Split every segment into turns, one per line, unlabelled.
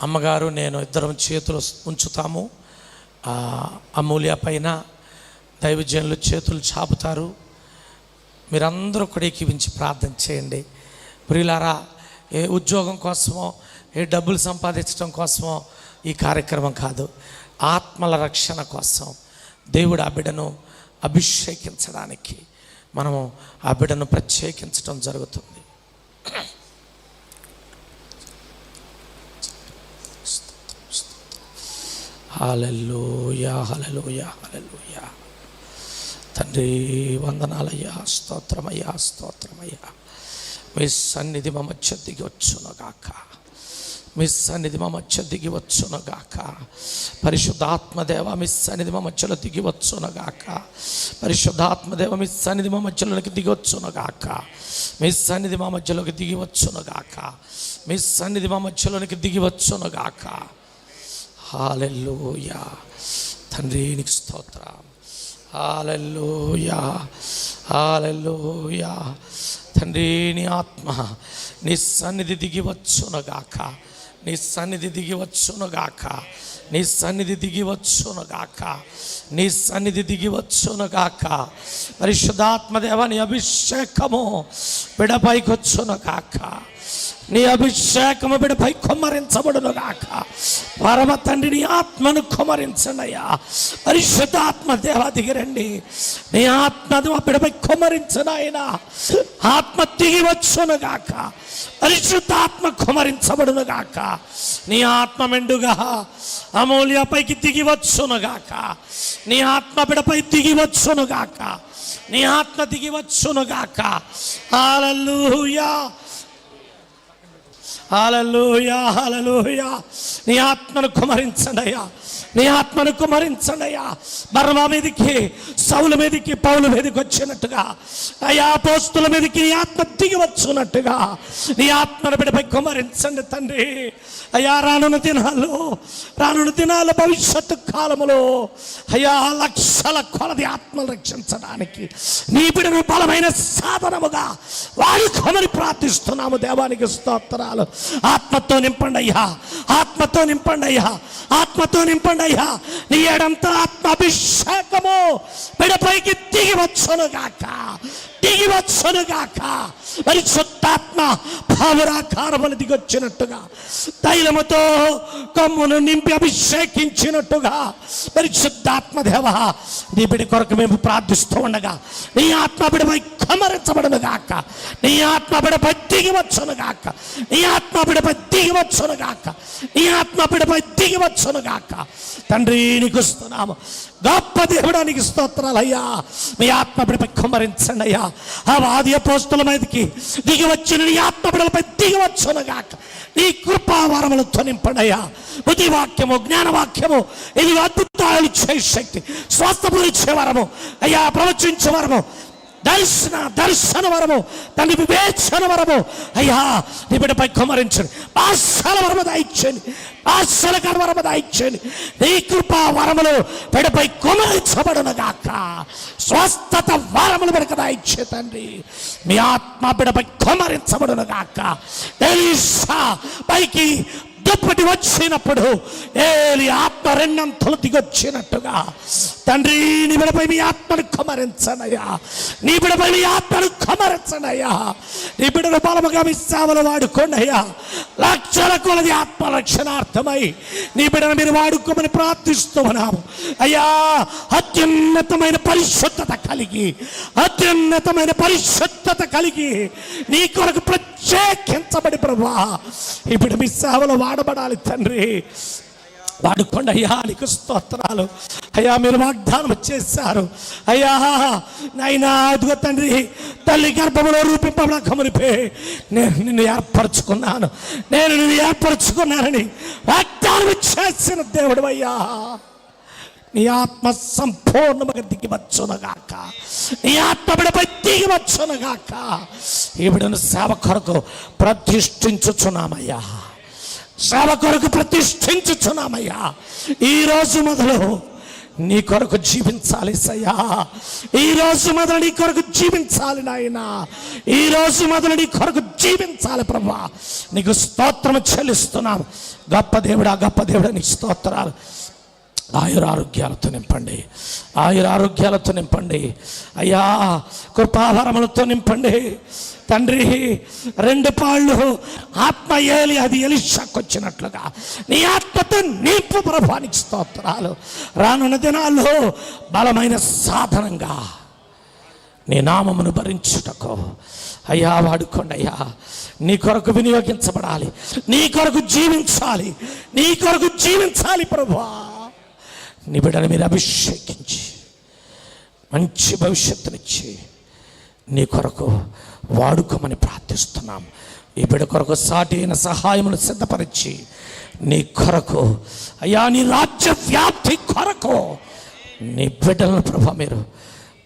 అమ్మగారు నేను ఇద్దరం చేతులు ఉంచుతాము. అమూల్య పైన దైవజనులు చేతులు చాపుతారు. మీరందరూ కూడా ఏకీవించి ప్రార్థన చేయండి. ప్రియులారా, ఏ ఉద్యోగం కోసమో ఏ డబ్బులు సంపాదించడం కోసమో ఈ కార్యక్రమం కాదు. ఆత్మల రక్షణ కోసం దేవుడు ఆ బిడ్డను అభిషేకించడానికి మనము ఆ బిడ్డను ప్రత్యేకించడం జరుగుతుంది. హల్లెలూయా, హల్లెలూయా, హల్లెలూయా. తండ్రి వందనాలయ్యా, స్తోత్రమయ్యా, స్తోత్రమయ్యా. మీ సన్నిధి మా మధ్య దిగి వచ్చునుగాక, మీ సన్నిధి మా మధ్య దిగి వచ్చునుగాక. పరిశుద్ధాత్మదేవ మీ సన్నిధి మా మధ్యలో దిగి వచ్చునుగాక. పరిశుద్ధాత్మదేవ మీ సన్నిధి మా మధ్యలోకి దిగి వచ్చునుగాక. మీ సన్నిధి మా మధ్యలోకి దిగి వచ్చునుగాక. మీ సన్నిధి మా మధ్యలోనికి దిగి వచ్చునుగాక. హల్లెలూయా. తండ్రి నీకు స్తోత్రం. హల్లెలూయా, హల్లెలూయా. తండ్రి నీ ఆత్మ నీ సన్నిధి దిగి వచ్చునుగాక, నీ సన్నిధి దిగి వచ్చునుగాక, నీ సన్నిధి దిగి వచ్చునుగాక, నీ సన్నిధి దిగి వచ్చునుగాక. పరిశుద్ధాత్మదేవ నీ అభిషేకము బిడపైకి వచ్చునుగాక, నీ అభిషేకము బిడపై కుమ్మరించబడునుగాక. పరమ తండ్రి నీ ఆత్మను కుమ్మరించనయ్యా. పరిశుద్ధాత్మ దేవ దిగిరండి. నీ ఆత్మను బిడపై కుమ్మరించనాయన. ఆత్మ దిగి వచ్చునుగాక. పరిశుద్ధాత్మ కుమ్మరించబడునుగాక. నీ ఆత్మ మెండుగా అమూల్య పైకి దిగి వచ్చునుగాక. నీ ఆత్మ బిడపై దిగి వచ్చునుగాక. నీ ఆత్మ దిగి వచ్చునుగాక. హల్లెలూయా, హల్లెలూయా, హల్లెలూయా. నీ ఆత్మను కుమ్మరించండియా, నీ ఆత్మను కుమ్మరించండియా. బర్నబా మీదకి, సౌలు మీదకి, పౌలు మీదకి వచ్చినట్టుగా అయ్యా అపోస్తుల మీదకి నీ ఆత్మ దిగి వచ్చున్నట్టుగా నీ ఆత్మను బిడ్డపై కుమ్మరించండి తండ్రి. అయ్యా రానున్న దినాలు భవిష్యత్తు కాలములో అయ్యా లక్షల కొలది ఆత్మలు రక్షించడానికి నీ బిడ్డను బలమైన సాధనముగా వాడుకోమని ప్రార్థిస్తున్నాము. దేవానికి స్తోత్రాలు. ఆత్మతో నింపండి అయ్యా, ఆత్మతో నింపండి అయ్యా, ఆత్మతో నింపండి అయ్యా. నీ ఏడంతా ఆత్మ అభిషేకము బిడ్డపైకి దిగి వచ్చునుగాక, దిగి వచ్చునుగాక. పరిశుద్ధాత్మ పావురాకారములు దిగొచ్చినట్టుగా తైలముతో కొమ్మును నింపి అభిషేకించినట్టుగా పరిశుద్ధాత్మ దేవ నీ బిడ్డ కొరకు మేము ప్రార్థిస్తూ ఉండగా నీ ఆత్మ బిడ్డపై కుమ్మరించబడునుగాక. నీ ఆత్మ బిడ్డపై దిగి వచ్చునుగాక. నీ ఆత్మ బిడ్డపై దిగి వచ్చునుగాక. నీ ఆత్మ బిడ్డపై దిగి వచ్చునుగాక. తండ్రి నీకు స్తున్నాము. గొప్ప దేవుడానికి స్తోత్రాలయ్యా. మీ ఆత్మ బిడ్డపై కుమ్మరించండి అయ్యా. ఆ ఆది అపోస్తుల మీదకి దిగి వచ్చిన నీ ఆత్మ బిడ్డలపై దిగి వచ్చునుగాక. నీ కృపావరములతో నింపండి అయ్యా. బుద్ధివాక్యము, జ్ఞానవాక్యము, ఇది అద్భుతాలు ఇచ్చే శక్తి, స్వస్థపరిచే వరము అయ్యా, ప్రవచించే వరము, దర్శన వరము, తండ్రి వివేచన వరము అయ్యా నీ బిడ్డపై కుమ్మరించండి. భాషల వరము దాయిచ్చండి, భాషల వరము దాయిచ్చండి. నీ కృపా వరములు బిడ్డపై కుమ్మరించబడునుగాక. స్వస్థత వరములు బిడ్డకు దాయిచ్చే తండ్రి మీ ఆత్మ బిడ్డపై కుమ్మరించబడునుగాక. ఎలీషా పైకి దుప్పటి వచ్చినప్పుడు ఏలి ఆత్మ రెండంతలు దిగొచ్చినట్టుగా తండ్రి నీ బిడ్డపై మీ ఆత్మను కుమ్మరించనయ్యా. నీ బిడ్డపై మీ ఆత్మను కుమ్మరించనయ్యా. నీ బిడ్డను బలముగా మీ సేవలు వాడుకోండి అయ్యా. లక్షల కొలది ఆత్మ రక్షణార్థమై నీ బిడ్డను మీరు వాడుకోమని ప్రార్థిస్తూ ఉన్నాము అయ్యా. అత్యున్నతమైన పరిశుద్ధత కలిగి, అత్యున్నతమైన పరిశుద్ధత కలిగి నీ కొరకు ప్రత్యేకించబడి ప్రభువా ఇప్పుడు మీ సేవలు వాడబడాలి తండ్రి. వాడుకోండి అయ్యా. నీకు స్తోత్రాలు అయ్యా. మీరు వాగ్దానం చేశారు అయ్యా. నాయనా అదిగో తండ్రి, తల్లి గర్భములో రూపింపబడక మునిపే నేను నిన్ను ఏర్పరచుకున్నాను, నేను నిన్ను ఏర్పరచుకున్నానని వాగ్దానం చేసిన దేవుడు అయ్యా. నీ ఆత్మ సంపూర్ణముగా దిగి వచ్చునుగాక. నీ ఆత్మ బిడ్డపై దిగి వచ్చునుగాక. ఈ బిడ్డను సేవ కొరకు ప్రతిష్ఠించుచున్నామయ్యా, సేవ కొరకు ప్రతిష్ఠించుచున్నామయ్యా. ఈ రోజు మొదలు నీ కొరకు జీవించాలి సయ్యా. ఈరోజు మొదలు నీ కొరకు జీవించాలి నాయన. ఈరోజు మొదలు నీ కొరకు జీవించాలి ప్రభువా. నీకు స్తోత్రం చెల్లిస్తున్నాం. గొప్ప దేవుడా, గొప్ప దేవుడా, నీకు స్తోత్రాలు. ఆయురారోగ్యాలతో నింపండి, ఆయురారోగ్యాలతో నింపండి అయ్యా. కృపావరములతో నింపండి తండ్రి. 2 పాళ్ళు ఆత్మ ఏలి అది ఎలీషాకు వచ్చినట్లుగా నీ ఆత్మతో నింపు ప్రభువానికి స్తోత్రాలు. రానున్న దినాల్లో బలమైన సాధనంగా నీ నామమును భరించుటకు అయ్యా వాడుకోండి అయ్యా. నీ కొరకు వినియోగించబడాలి, నీ కొరకు జీవించాలి, నీ కొరకు జీవించాలి ప్రభువా. నీ బిడ్డను మీరు అభిషేకించి మంచి భవిష్యత్తునిచ్చి నీ కొరకు వాడుకోమని ప్రార్థిస్తున్నాం. ఈ బిడ్డ కొరకు సాటి అయిన సహాయమును సిద్ధపరిచి నీ కొరకు అయ్యా, నీ రాజ్య వ్యాప్తి కొరకు నీ బిడ్డలను ప్రభా మీరు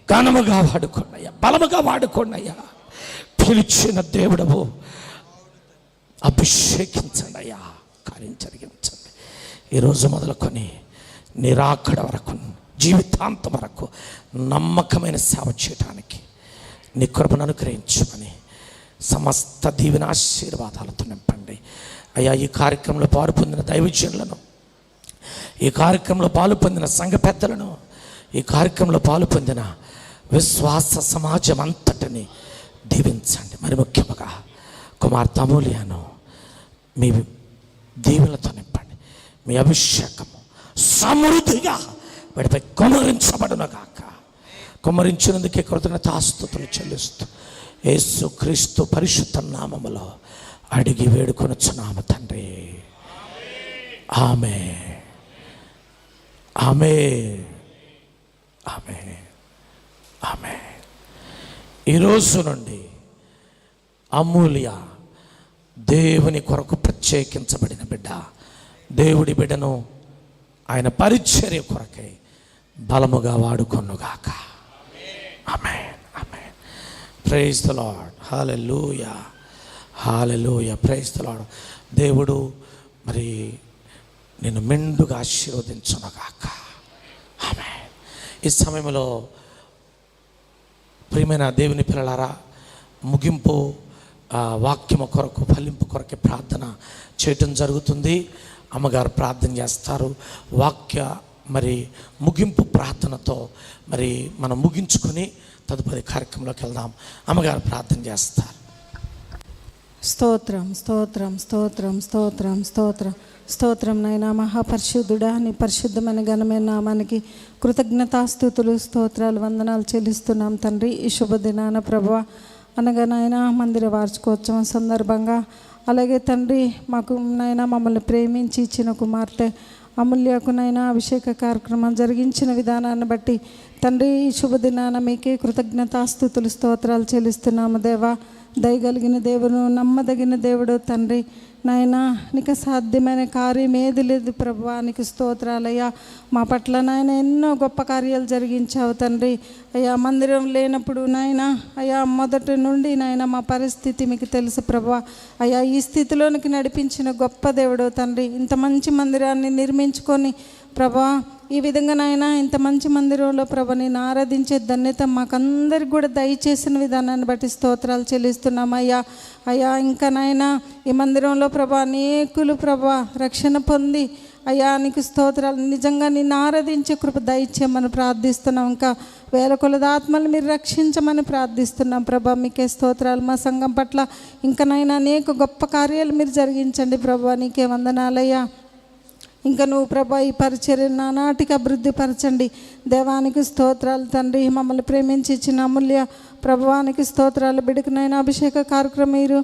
ఘనముగా వాడుకోండి అయ్యా, బలముగా వాడుకోండి అయ్యా. పిలిచిన దేవుడవు అభిషేకించండి అయ్యా, కార్యం జరిగించండి. ఈరోజు మొదలుకొని నీ రాకడ వరకు, జీవితాంతం వరకు నమ్మకమైన సేవ చేయడానికి నీ కృపను అనుగ్రహించమని సమస్త దీవెన ఆశీర్వాదాలతో నింపండి అయ్యా. ఈ కార్యక్రమంలో పాలు పొందిన దైవజనులను, ఈ కార్యక్రమంలో పాలు పొందిన సంఘ పెద్దలను, ఈ కార్యక్రమంలో పాలు పొందిన విశ్వాస సమాజం అంతటిని దీవించండి. మరి ముఖ్యంగా కుమార్తె అమూల్యను మీ దీవెనలతో నింపండి. మీ అభిషేకము సమృద్ధిగా వీడిపై కుమ్మరించబడును గాక. కుమ్మరించినందుకే కృతజ్ఞతాస్తుతులు చెల్లిస్తూ యేసు క్రీస్తు పరిశుద్ధ నామములో అడిగి వేడుకొనుచున్నాము తండ్రి. ఆమేన్, ఆమేన్, ఆమేన్, ఆమేన్. ఈరోజు నుండి అమూల్య దేవుని కొరకు ప్రత్యేకించబడిన బిడ్డ. దేవుడి బిడ్డను ఆయన పరిచర్య కొరకై బలముగా వాడుకొనుగాక. ఆమేన్, ఆమేన్. Praise the lord. హల్లెలూయా, హల్లెలూయా. Praise the lord. దేవుడు మరి నిన్ను మెండుగా ఆశీర్వదించునుగాక. ఆమేన్. ఈ సమయంలో ప్రియమైన దేవుని పిల్లలారా, ముగింపు వాక్యము కొరకు, ఫలింపు కొరకే ప్రార్థన చేయటం జరుగుతుంది. అమ్మగారు ప్రార్థన చేస్తారు. వాక్య మరి ముగింపు ప్రార్థనతో మరి మనం ముగించుకొని తదుపరి కార్యక్రమంలోకి వెళ్దాం. అమ్మగారు ప్రార్థన చేస్తారు.
స్తోత్రం, స్తోత్రం, స్తోత్రం, స్తోత్రం, స్తోత్రం, స్తోత్రం. నాయనా మహాపరిశుద్ధుడా, నీ పరిశుద్ధమైన ఘనమైన నామానికి కృతజ్ఞతాస్తుతులు, స్తోత్రాలు, వందనాలు చెల్లిస్తున్నాం తండ్రి. ఈ శుభదినాన ప్రభువా, అనగా నాయన మందిర వార్షికోత్సవం సందర్భంగా, అలాగే తండ్రి మాకు నాయన మమ్మల్ని ప్రేమించి ఇచ్చిన కుమార్తె అమూల్యకు నైనా అభిషేక కార్యక్రమం జరిగించిన విధానాన్ని బట్టి తండ్రి ఈ శుభదినాన మీకే కృతజ్ఞతాస్తుతులు, స్తోత్రాలు చెల్లిస్తున్నాము దేవా. దయగలిగిన దేవుడు, నమ్మదగిన దేవుడు తండ్రి. నాయనా నీకు సాధ్యమైన కార్యం ఏది లేదు ప్రభువా, నీకు స్తోత్రాలయ్యా. మా పట్ల నాయన ఎన్నో గొప్ప కార్యాలు జరిగించావు తండ్రి. అయ్యా మందిరం లేనప్పుడు నాయన అయ్యా మొదటి నుండి నాయన మా పరిస్థితి మీకు తెలుసు ప్రభువా. అయ్యా ఈ స్థితిలోనికి నడిపించిన గొప్ప దేవుడు తండ్రి. ఇంత మంచి మందిరాన్ని నిర్మించుకొని ప్రభా, ఈ విధంగా నాయన ఇంత మంచి మందిరంలో ప్రభా నేను ఆరాధించే ధన్యత మాకందరికి కూడా దయచేసిన విధానాన్ని బట్టి స్తోత్రాలు చెల్లిస్తున్నాం అయ్యా. అయ్యా ఇంకా నాయన ఈ మందిరంలో ప్రభా అనేకులు ప్రభా రక్షణ పొంది అయ్యా నీకు స్తోత్రాలు, నిజంగా నిన్ను ఆరాధించే కృప దయచేయమని ప్రార్థిస్తున్నాం. ఇంకా వేల కొలది ఆత్మలు మీరు రక్షించమని ప్రార్థిస్తున్నాం ప్రభా. మీకే స్తోత్రాలు. మా సంఘం పట్ల ఇంకనైనా అనేక గొప్ప కార్యాలు మీరు జరిగించండి ప్రభా. నీకే వందనాలయ్యా. ఇంకా నువ్వు ప్రభా ఈ పరిచర్య నానాటికి అభివృద్ధిపరచండి. దేవానికి స్తోత్రాలు తండ్రి. మమ్మల్ని ప్రేమించి ఇచ్చిన అమూల్య ప్రభువానికి స్తోత్రాలు. బిడ్డకునైనా అభిషేక కార్యక్రమం మీరు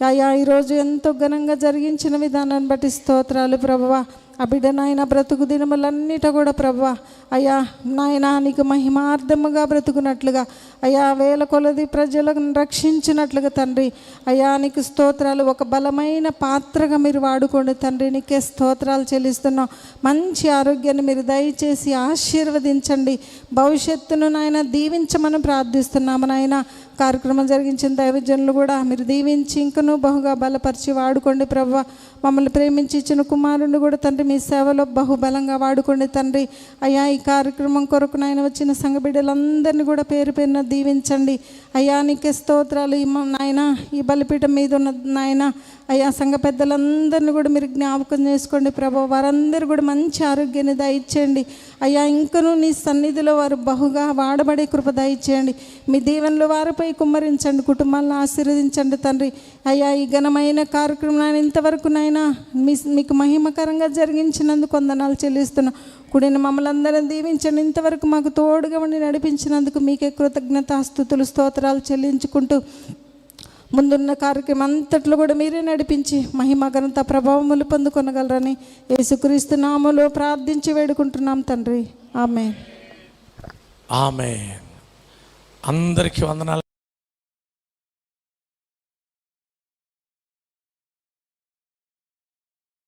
అయ్యా ఈరోజు ఎంతో ఘనంగా జరిగించిన విధానాన్ని బట్టి స్తోత్రాలు ప్రభువా. ఆ బిడ్డ నాయన బ్రతుకు దినములన్నిట కూడా ప్రభువా అయ్యా నాయన నీకు మహిమార్థముగా బ్రతుకున్నట్లుగా అయ్యా వేల కొలది ప్రజలను రక్షించినట్లుగా తండ్రి అయ్యా నీకు స్తోత్రాలు. ఒక బలమైన పాత్రగా మీరు వాడుకోండి తండ్రి. నీకే స్తోత్రాలు చెల్లిస్తున్నాం. మంచి ఆరోగ్యాన్ని మీరు దయచేసి ఆశీర్వదించండి. భవిష్యత్తును నాయన దీవించమని ప్రార్థిస్తున్నాము నాయన. కార్యక్రమం జరిగించిన దైవజనులు కూడా మీరు దీవించి ఇంకనూ బహుగా బలపరిచి వాడుకోండి ప్రభువా. మమ్మల్ని ప్రేమించి ఇచ్చిన కుమారుని కూడా తండ్రి మీ సేవలో బహుబలంగా వాడుకోండి తండ్రి. అయ్యా ఈ కార్యక్రమం కొరకు నాయన వచ్చిన సంఘ బిడ్డలందరినీ కూడా పేరు పేరున దీవించండి అయ్యా. నీకే స్తోత్రాలు. నాయన ఈ బలిపీఠం మీద ఉన్న నాయన అయ్యా సంఘ పెద్దలందరినీ కూడా మీరు జ్ఞాపకం చేసుకోండి ప్రభు. వారందరూ కూడా మంచి ఆరోగ్యాన్ని దయచేయండి అయ్యా. ఇంకనూ నీ సన్నిధిలో వారు బహుగా వాడబడే కృప దయచేయండి. మీ దీవెనలు వారిపై కుమ్మరించండి, కుటుంబాలను ఆశీర్వదించండి తండ్రి. అయ్యా ఈ ఘనమైన కార్యక్రమం ఇంతవరకు నాయన మీకు మహిమకరంగా జరిగించినందుకు వందనాలు చెల్లిస్తున్నాం. కూడిన మమ్మల్ని అందరం దీవించండి. ఇంతవరకు మాకు తోడుగా ఉండి నడిపించినందుకు మీకే కృతజ్ఞతాస్తుతులు స్తోత్రాలు చెల్లించుకుంటూ ముందున్న కార్యక్రమం అంతట్లో కూడా మీరే నడిపించి మహిమ ఘనత ప్రభావములు పొందుకొనగలరని యేసుక్రీస్తు నామములో ప్రార్థించి వేడుకుంటున్నాం తండ్రి. ఆమేన్.
ఆమేన్. అందరికీ వందనాలు.